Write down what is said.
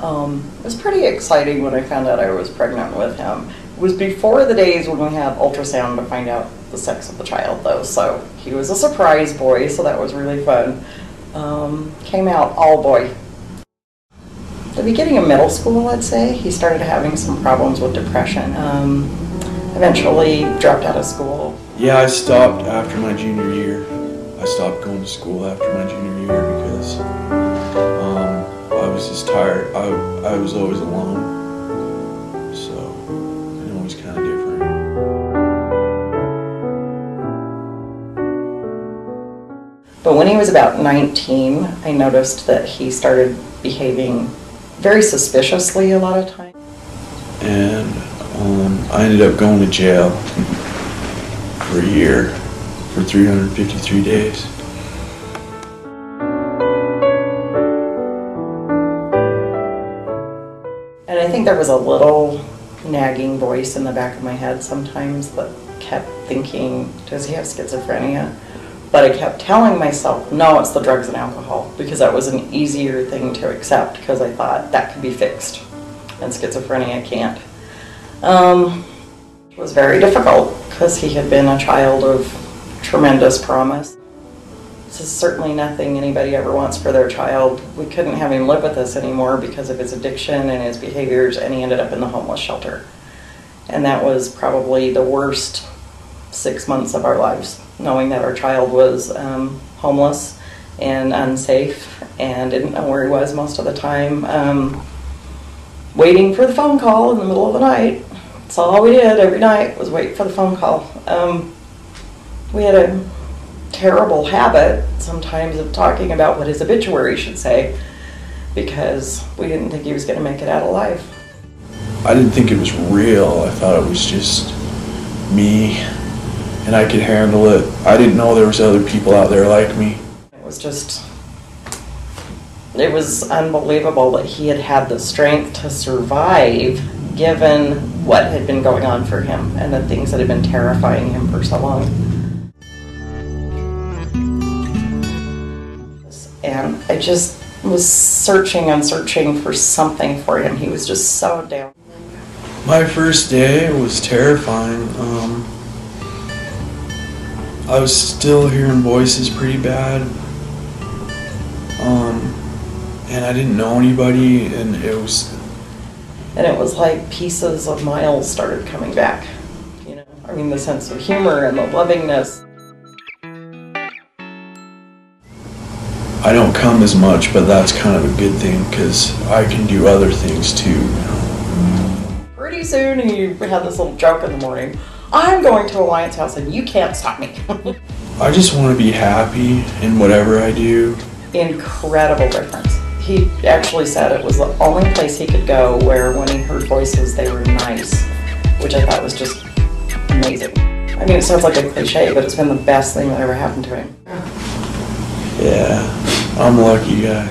It was pretty exciting when I found out I was pregnant with him. It was before the days when we had ultrasound to find out the sex of the child, though, so he was a surprise boy, so that was really fun. Came out all boy. At the beginning of middle school, I'd say, he started having some problems with depression. Eventually dropped out of school. Yeah, I stopped after my junior year. I stopped going to school after my junior year because I was just tired. I was always alone, so it was kind of different. But when he was about 19, I noticed that he started behaving very suspiciously a lot of times. And I ended up going to jail for a year for 353 days. And I think there was a little nagging voice in the back of my head sometimes that kept thinking, does he have schizophrenia? But I kept telling myself, no, it's the drugs and alcohol, because that was an easier thing to accept, because I thought that could be fixed, and schizophrenia can't. It was very difficult, because he had been a child of tremendous promise. This is certainly nothing anybody ever wants for their child. We couldn't have him live with us anymore because of his addiction and his behaviors, and he ended up in the homeless shelter. And that was probably the worst 6 months of our lives, knowing that our child was homeless and unsafe and didn't know where he was most of the time. Waiting for the phone call in the middle of the night. That's all we did every night, was wait for the phone call. We had a terrible habit sometimes of talking about what his obituary should say, because we didn't think he was going to make it out alive. I didn't think it was real. I thought it was just me and I could handle it. I didn't know there was other people out there like me. It was unbelievable that he had had the strength to survive given what had been going on for him and the things that had been terrifying him for so long. And I just was searching and searching for something for him. He was just so down. My first day was terrifying. I was still hearing voices pretty bad. And I didn't know anybody, and it was like pieces of Miles started coming back. You know, I mean, the sense of humor and the lovingness. I don't come as much, but that's kind of a good thing because I can do other things too. Pretty soon he had this little joke in the morning. I'm going to Alliance House and you can't stop me. I just want to be happy in whatever I do. Incredible difference. He actually said it was the only place he could go where when he heard voices they were nice, which I thought was just amazing. I mean, it sounds like a cliche, but it's been the best thing that ever happened to him. Yeah, I'm a lucky guy.